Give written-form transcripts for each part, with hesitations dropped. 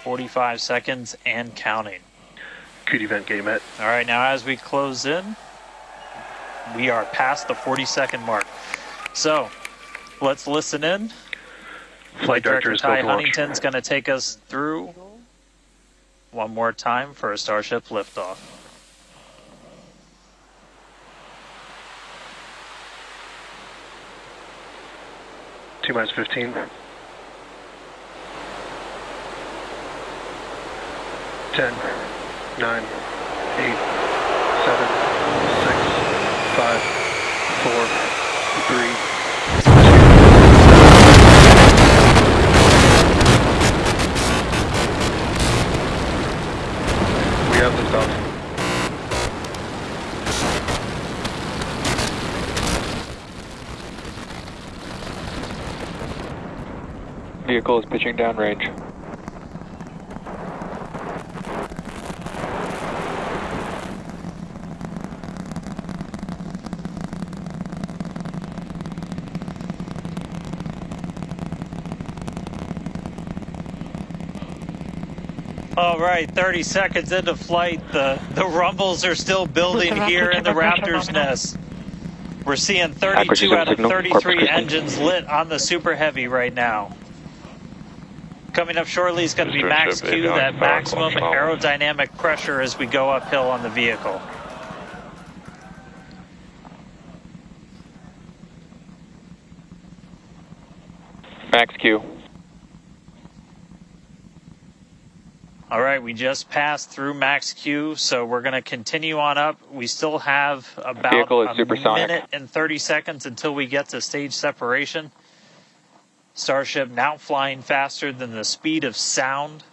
45 seconds and counting. Good event, game met. All right, now as we close in, we are past the 40-second mark. So let's listen in. Flight Director Ty Huntington's going to take us through one more time for a Starship liftoff. T-minus 15. 10, 9, 8, 7, 6, 5, 4, 3, 2. We have liftoff. Vehicle is pitching downrange. All right, 30 seconds into flight. The rumbles are still building here in the Raptor's nest. We're seeing 32 out of 33 engines lit on the Super Heavy right now. Coming up shortly is going to be max Q, that maximum aerodynamic pressure as we go uphill on the vehicle. Max Q. All right, we just passed through max Q, so we're going to continue on up. We still have about a minute and 30 seconds until we get to stage separation. Starship now flying faster than the speed of sound.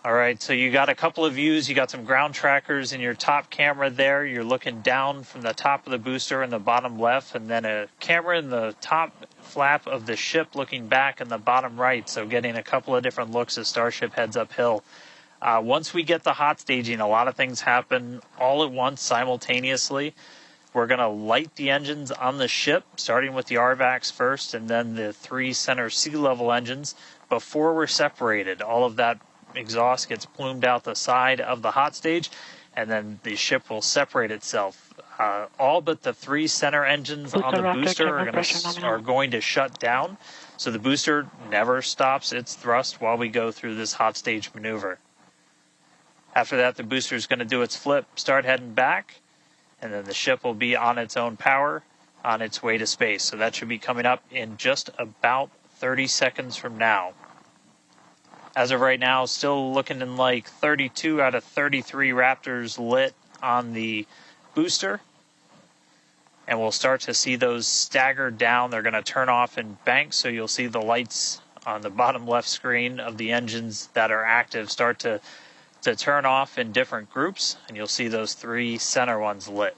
All right, so you got a couple of views. You got some ground trackers in your top camera there. You're looking down from the top of the booster in the bottom left, and then a camera in the top flap of the ship looking back in the bottom right, so getting a couple of different looks as Starship heads uphill. Once we get the hot staging, a lot of things happen all at once simultaneously. We're going to light the engines on the ship, starting with the RVACs first, and then the 3 center sea level engines before we're separated. All of that exhaust gets plumed out the side of the hot stage, and then the ship will separate itself. All but the 3 center engines on the booster are going to shut down, so the booster never stops its thrust while we go through this hot stage maneuver. After that, the booster is going to do its flip, start heading back, and then the ship will be on its own power on its way to space. So that should be coming up in just about 30 seconds from now. As of right now, still looking in like 32 out of 33 Raptors lit on the booster. And we'll start to see those stagger down. They're going to turn off in banks, so you'll see the lights on the bottom left screen of the engines that are active start to turn off in different groups, and you'll see those 3 center ones lit.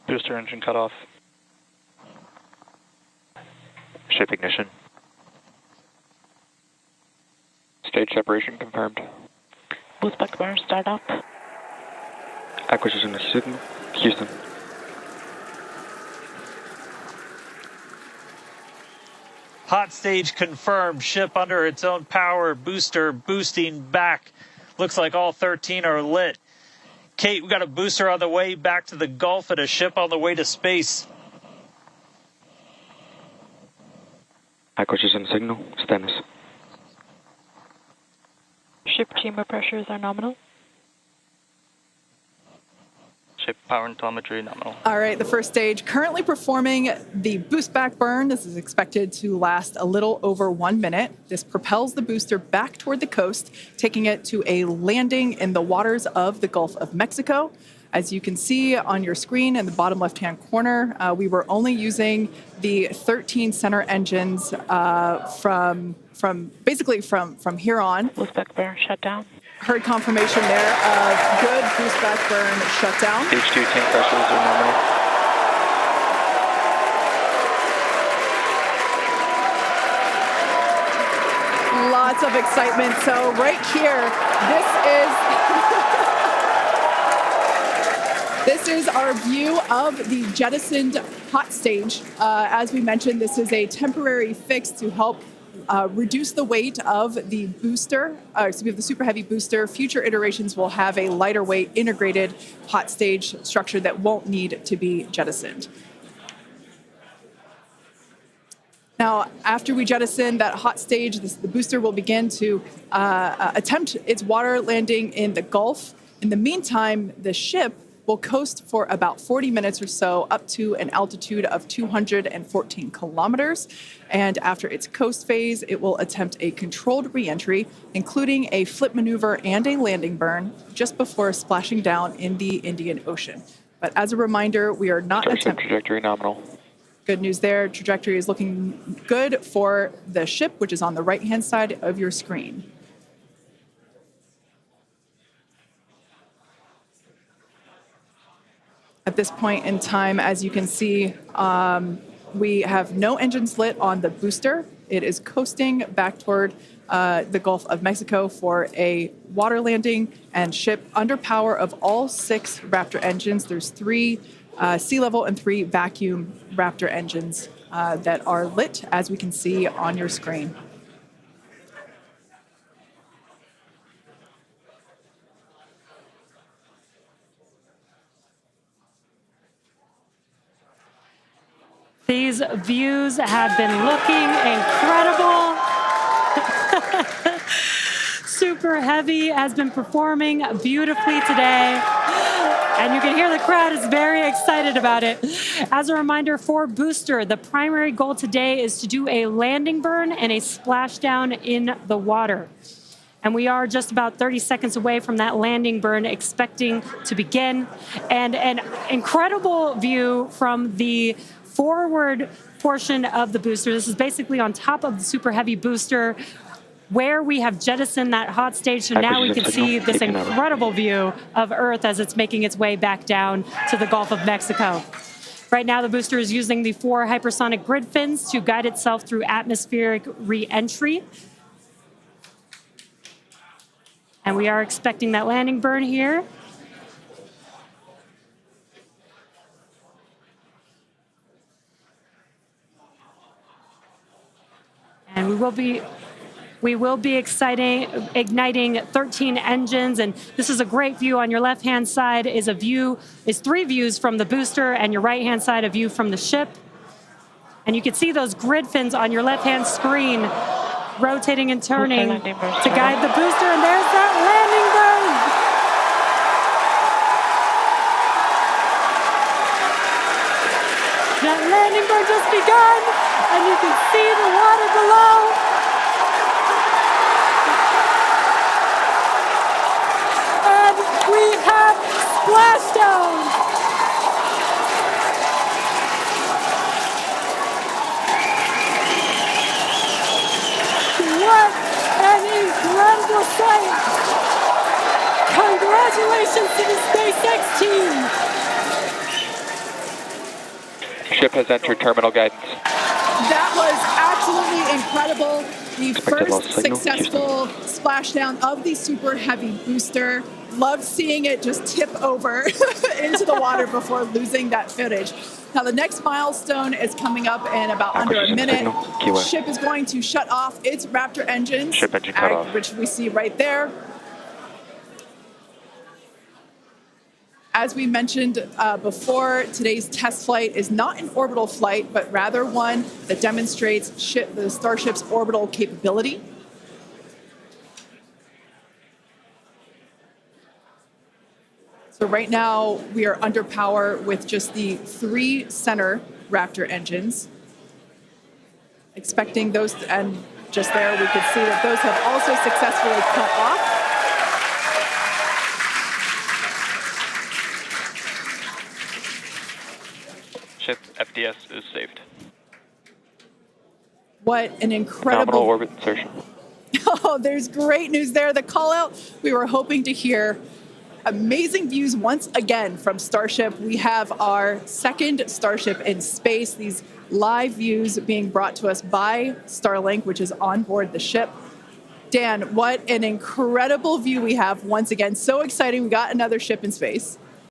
Booster engine cut off. Ship ignition. Stage separation confirmed. Boostback burn start up. Acquisition of signal. Houston. Hot stage confirmed. Ship under its own power. Booster boosting back. Looks like all 13 are lit. Kate, we got a booster on the way back to the Gulf and a ship on the way to space. Acquisition signal. Status. Ship chamber pressures are nominal. Ship power and telemetry nominal. All right, the first stage currently performing the boost back burn. This is expected to last a little over 1 minute. This propels the booster back toward the coast, taking it to a landing in the waters of the Gulf of Mexico. As you can see on your screen in the bottom left-hand corner, we were only using the 13 center engines from here on. Boost back burn shut down. Heard confirmation there of good boost back burn shutdown. Stage 2 tank pressures are nominal. Lots of excitement. So right here, This is our view of the jettisoned hot stage. As we mentioned, this is a temporary fix to help reduce the weight of the booster, the Super Heavy booster. Future iterations will have a lighter weight integrated hot stage structure that won't need to be jettisoned. Now, after we jettison that hot stage, the booster will begin to attempt its water landing in the Gulf. In the meantime, the ship will coast for about 40 minutes or so up to an altitude of 214 kilometers. And after its coast phase, it will attempt a controlled reentry, including a flip maneuver and a landing burn just before splashing down in the Indian Ocean. But as a reminder, we are not attempting... Trajectory nominal. Good news there. Trajectory is looking good for the ship, which is on the right-hand side of your screen. At this point in time, as you can see, we have no engines lit on the booster. It is coasting back toward the Gulf of Mexico for a water landing and ship under power of all 6 Raptor engines. There's 3 sea level and 3 vacuum Raptor engines that are lit, as we can see on your screen. These views have been looking incredible. Super Heavy has been performing beautifully today. And you can hear the crowd is very excited about it. As a reminder for Booster, the primary goal today is to do a landing burn and a splashdown in the water. And we are just about 30 seconds away from that landing burn expecting to begin. And an incredible view from the forward portion of the booster. This is basically on top of the Super Heavy booster where we have jettisoned that hot stage. So now we can see this incredible view of Earth as it's making its way back down to the Gulf of Mexico. Right now, the booster is using the 4 hypersonic grid fins to guide itself through atmospheric re-entry. And we are expecting that landing burn here. And we will be igniting 13 engines, and this is a great view. On your left-hand side is 3 views from the booster, and your right-hand side a view from the ship. And you can see those grid fins on your left-hand screen rotating and turning to guide the booster, and there's that landing burn. That landing burn just begun, and you can see the water below. And we have splashdown. What an incredible sight. Congratulations to the SpaceX team. Ship has entered terminal guidance. That was absolutely incredible. The first successful splashdown of the Super Heavy booster. Loved seeing it just tip over into the water before losing that footage. Now the next milestone is coming up in about under a minute. Ship is going to shut off its Raptor engines, Ship engine cut off. which we see right there. As we mentioned before, today's test flight is not an orbital flight, but rather one that demonstrates the Starship's orbital capability. So right now, we are under power with just the 3 center Raptor engines. Expecting those, and just there we could see that those have also successfully cut off. Ship FDS is saved. What an incredible... Nominal orbit insertion. Oh, there's great news there. The call out we were hoping to hear. Amazing views once again from Starship. We have our second Starship in space. These live views being brought to us by Starlink, which is on board the ship. Dan, what an incredible view we have once again. So exciting. We got another ship in space.